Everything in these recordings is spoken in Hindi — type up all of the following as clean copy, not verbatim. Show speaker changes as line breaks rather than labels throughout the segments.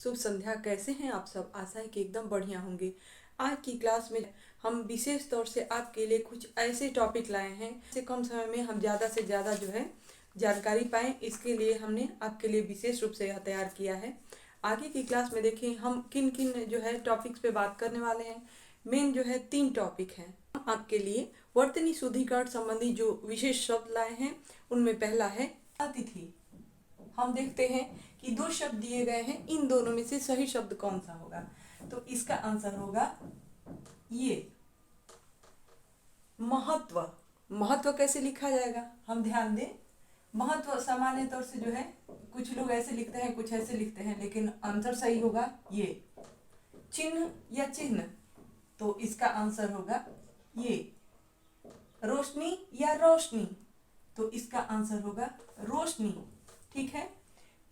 शुभ संध्या। कैसे हैं आप सब? आशा है कि एकदम बढ़िया होंगे। आज की क्लास में हम विशेष तौर से आपके लिए कुछ ऐसे टॉपिक लाए हैं जिससे कम समय में हम ज़्यादा से ज़्यादा जो है जानकारी पाएँ। इसके लिए हमने आपके लिए विशेष रूप से यह तैयार किया है। आगे की क्लास में देखें हम किन किन जो है टॉपिक्स पे बात करने वाले हैं। मेन जो है 3 टॉपिक हैं हम आपके लिए। वर्तनी शुद्धिकरण संबंधी जो विशेष शब्द लाए हैं उनमें पहला है अतिथि। हम देखते हैं कि 2 शब्द दिए गए हैं, इन दोनों में से सही शब्द कौन सा होगा? तो इसका आंसर होगा ये महत्व। महत्व कैसे लिखा जाएगा हम ध्यान दें। महत्व सामान्य तौर से जो है कुछ लोग ऐसे लिखते हैं, कुछ ऐसे लिखते हैं, लेकिन आंसर सही होगा ये चिन्ह या चिन्ह। तो इसका आंसर होगा ये रोशनी या रोशनी। तो इसका आंसर होगा रोशनी। ठीक है।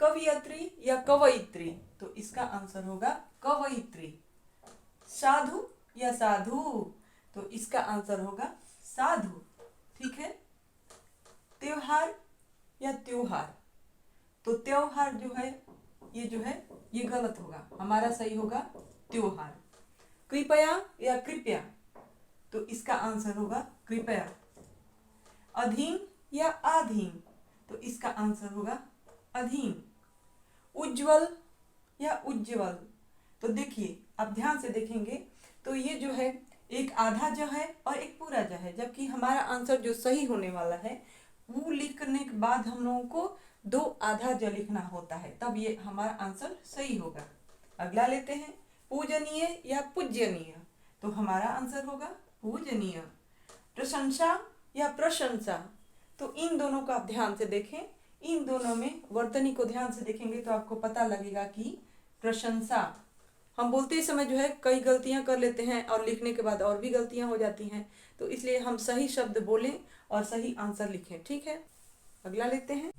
कवियत्री या कवयित्री। तो इसका आंसर होगा कवयित्री। साधु या साधु। तो इसका आंसर होगा साधु। ठीक है। त्योहार या त्योहार। तो त्योहार जो है ये गलत होगा, हमारा सही होगा त्योहार। कृपया या कृपया। तो इसका आंसर होगा कृपया। अधीन या अधीन। तो इसका आंसर होगा अधीन। उज्जवल या उज्जवल। तो देखिए आप ध्यान से देखेंगे तो ये जो है एक आधा ज है और एक पूरा ज है, जबकि हमारा आंसर जो सही होने वाला है वो लिखने के बाद हम लोगों को 2 आधा ज लिखना होता है, तब ये हमारा आंसर सही होगा। अगला लेते हैं पूजनीय या पूज्यनीय। तो हमारा आंसर होगा पूजनीय। प्रशंसा या प्रशंसा। तो इन दोनों को आप ध्यान से देखें, इन दोनों में वर्तनी को ध्यान से देखेंगे तो आपको पता लगेगा कि प्रशंसा हम बोलते समय जो है कई गलतियां कर लेते हैं और लिखने के बाद और भी गलतियां हो जाती हैं, तो इसलिए हम सही शब्द बोलें और सही आंसर लिखें। ठीक है। अगला लेते हैं।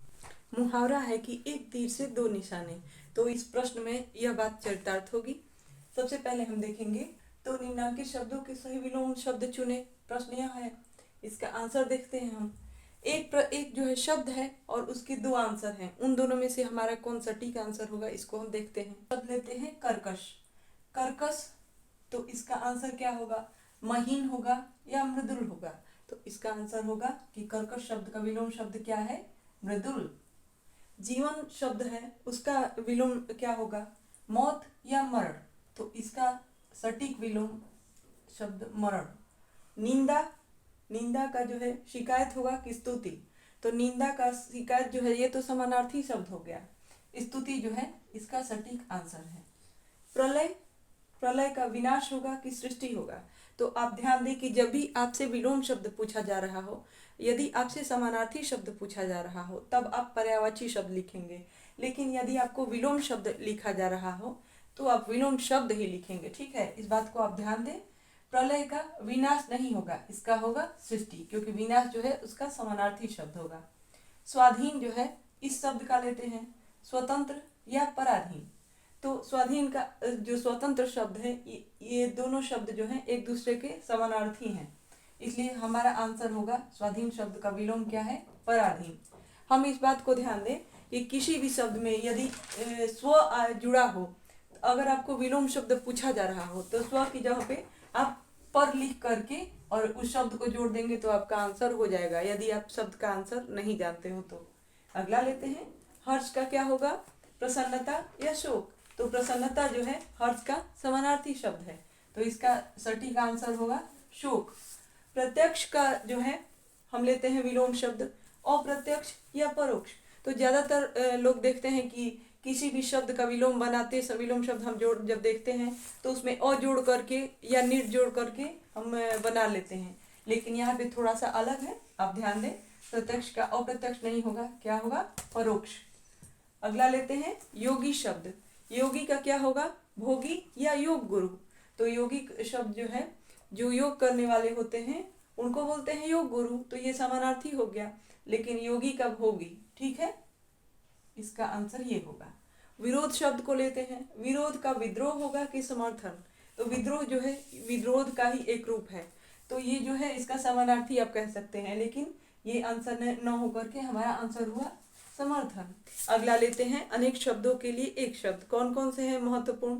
मुहावरा है कि एक तीर से 2 निशाने। तो इस प्रश्न में यह बात चरितार्थ होगी। सबसे पहले हम देखेंगे तो निम्नलिखित शब्दों के सही विलोम शब्द चुने। प्रश्न यह है, इसका आंसर देखते हैं हम। एक जो है शब्द है और उसके 2 आंसर हैं, उन दोनों में से हमारा कौन सटीक आंसर होगा इसको हम देखते हैं। शब्द लेते हैं कर्कश। कर्कश। तो इसका आंसर क्या होगा? महीन होगा या मृदुल होगा? तो इसका आंसर होगा कि कर्कश शब्द का विलोम शब्द क्या है? मृदुल। जीवन शब्द है, उसका विलोम क्या होगा? मौत या मरण। तो इसका सटीक विलोम शब्द मरण। निंदा। निंदा का जो है शिकायत होगा कि स्तुति। तो निंदा का शिकायत जो है ये तो समानार्थी शब्द हो गया। स्तुति जो है इसका सटीक आंसर है। प्रलय। प्रलय का विनाश होगा कि सृष्टि होगा? तो आप ध्यान दें कि जब भी आपसे विलोम शब्द पूछा जा रहा हो, यदि आपसे समानार्थी शब्द पूछा जा रहा हो तब आप पर्यायवाची शब्द लिखेंगे, लेकिन यदि आपको विलोम शब्द लिखा जा रहा हो तो आप विलोम शब्द ही लिखेंगे। ठीक है, इस बात को आप ध्यान दें। प्रलय का विनाश नहीं होगा, इसका होगा सृष्टि, क्योंकि विनाश जो है उसका समानार्थी शब्द होगा। स्वाधीन जो है इस शब्द का लेते हैं स्वतंत्र या पराधीन। तो स्वाधीन का जो स्वतंत्र शब्द है ये दोनों शब्द जो हैं एक दूसरे के समानार्थी हैं, इसलिए हमारा आंसर होगा स्वाधीन शब्द का विलोम क्या है? पराधीन। हम इस बात को ध्यान दें कि किसी भी शब्द में यदि स्व जुड़ा हो, अगर आपको विलोम शब्द पूछा जा रहा हो तो स्व की जगह पे आप पर लिख करके और उस शब्द को जोड़ देंगे तो आपका आंसर हो जाएगा, यदि आप शब्द का आंसर नहीं जानते हो तो। अगला लेते हैं। हर्ष का क्या होगा? प्रसन्नता या शोक। तो प्रसन्नता जो है हर्ष का समानार्थी शब्द है, तो इसका सटीक आंसर होगा शोक। प्रत्यक्ष का जो है हम लेते हैं विलोम शब्द अप्रत्यक्ष या परोक्ष। तो ज्यादातर लोग देखते हैं कि किसी भी शब्द का विलोम बनाते विलोम शब्द हम जोड़ जब देखते हैं तो उसमें अ जोड़ करके या निर जोड़ करके हम बना लेते हैं, लेकिन यहाँ पे थोड़ा सा अलग है, आप ध्यान दें। प्रत्यक्ष का अप्रत्यक्ष नहीं होगा, क्या होगा? परोक्ष। अगला लेते हैं योगी शब्द। योगी का क्या होगा? भोगी या योग गुरु। तो योगी शब्द जो है जो योग करने वाले होते हैं उनको बोलते हैं योग गुरु, तो ये समानार्थी हो गया, लेकिन योगी का भोगी। ठीक है, इसका आंसर ये होगा। विरोध शब्द को लेते हैं। विरोध का विद्रोह होगा कि समर्थन? तो विद्रोह जो है विरोध का ही एक रूप है, तो ये जो है इसका समानार्थी आप कह सकते हैं, लेकिन ये आंसर न होकर के हमारा आंसर हुआ समर्थन। अगला लेते हैं अनेक शब्दों के लिए एक शब्द। कौन कौन से हैं महत्वपूर्ण?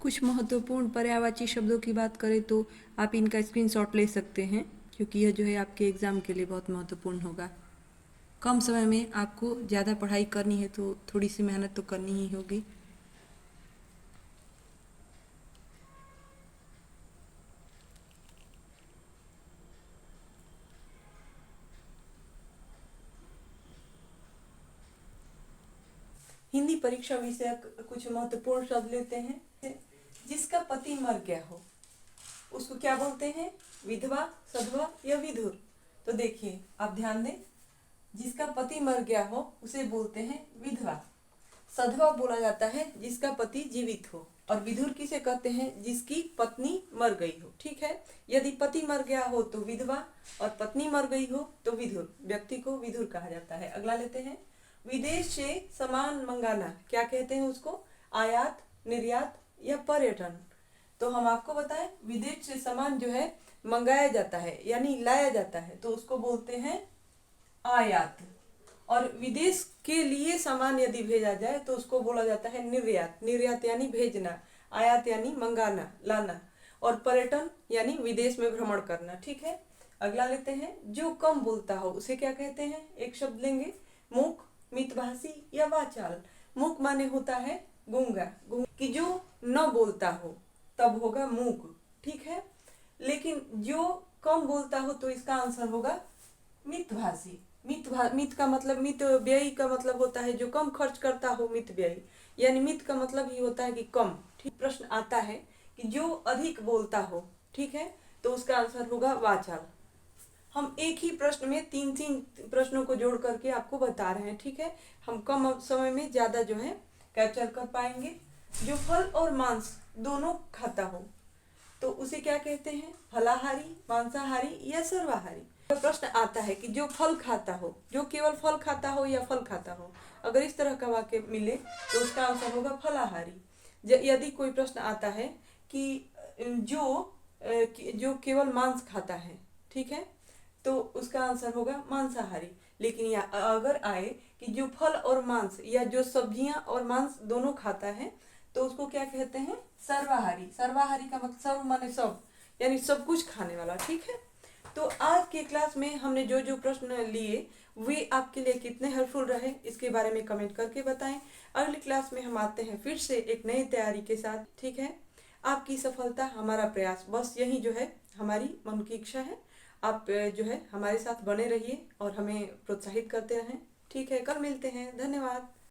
कुछ महत्वपूर्ण पर्यायवाची शब्दों की बात करें तो आप इनका स्क्रीनशॉट ले सकते हैं, क्योंकि यह जो है आपके एग्जाम के लिए बहुत महत्वपूर्ण होगा। कम समय में आपको ज़्यादा पढ़ाई करनी है तो थोड़ी सी मेहनत तो करनी ही होगी। हिंदी परीक्षा विषयक कुछ महत्वपूर्ण शब्द लेते हैं। जिसका पति मर गया हो उसको क्या बोलते हैं? विधवा, सधवा या विधुर? तो देखिए आप ध्यान दें, जिसका पति मर गया हो उसे बोलते हैं विधवा। सधवा बोला जाता है जिसका पति जीवित हो, और विधुर किसे कहते हैं? जिसकी पत्नी मर गई हो। ठीक है, यदि पति मर गया हो तो विधवा और पत्नी मर गई हो तो विधुर। व्यक्ति को विधुर कहा जाता है। अगला लेते हैं विदेश से सामान मंगाना, क्या कहते हैं उसको? आयात, निर्यात या पर्यटन? तो हम आपको बताएं, विदेश से सामान जो है मंगाया जाता है यानी लाया जाता है तो उसको बोलते हैं आयात। और विदेश के लिए सामान यदि भेजा जाए तो उसको बोला जाता है निर्यात। निर्यात यानी भेजना, आयात यानी मंगाना, लाना, और पर्यटन यानी विदेश में भ्रमण करना। ठीक है, अगला लेते हैं जो कम बोलता हो उसे क्या कहते हैं? एक शब्द लेंगे, मूक, मितभाषी या वाचाल। मूक माने होता है गूंगा, कि जो न बोलता हो तब होगा मूक। ठीक है, लेकिन जो कम बोलता हो तो इसका आंसर होगा मितभाषी। मित का मतलब, मित व्ययी का मतलब होता है जो कम खर्च करता हो, मित व्ययी, यानी मित का मतलब ही होता है कि कम। ठीक, प्रश्न आता है कि जो अधिक बोलता हो, ठीक है, तो उसका आंसर होगा वाचाल। हम एक ही प्रश्न में तीन तीन प्रश्नों को जोड़ करके आपको बता रहे हैं। ठीक है, हम कम समय में ज्यादा जो है कैप्चर कर पाएंगे। जो फल और मांस दोनों खाता हो तो उसे क्या कहते हैं? फलाहारी, मांसाहारी या सर्वाहारी? प्रश्न आता है कि जो फल खाता हो, जो केवल फल खाता हो या फल खाता हो, अगर इस तरह का वाक्य मिले तो उसका आंसर होगा फलाहारी। यदि कोई प्रश्न आता है कि जो केवल मांस खाता है, ठीक है, तो उसका आंसर होगा मांसाहारी। लेकिन अगर आए कि जो फल और मांस या जो सब्जियां और मांस दोनों खाता है तो उसको क्या कहते हैं? सर्वाहारी। सर्वाहारी का मतलब सर्व माने सब, यानी सब कुछ खाने वाला। ठीक है, तो आज के क्लास में हमने जो जो प्रश्न लिए वे आपके लिए कितने हेल्पफुल रहे इसके बारे में कमेंट करके बताएं। अगली क्लास में हम आते हैं फिर से एक नई तैयारी के साथ। ठीक है, आपकी सफलता हमारा प्रयास, बस यही जो है हमारी मन की इच्छा है। आप जो है हमारे साथ बने रहिए और हमें प्रोत्साहित करते रहें। ठीक है, कल मिलते हैं। धन्यवाद।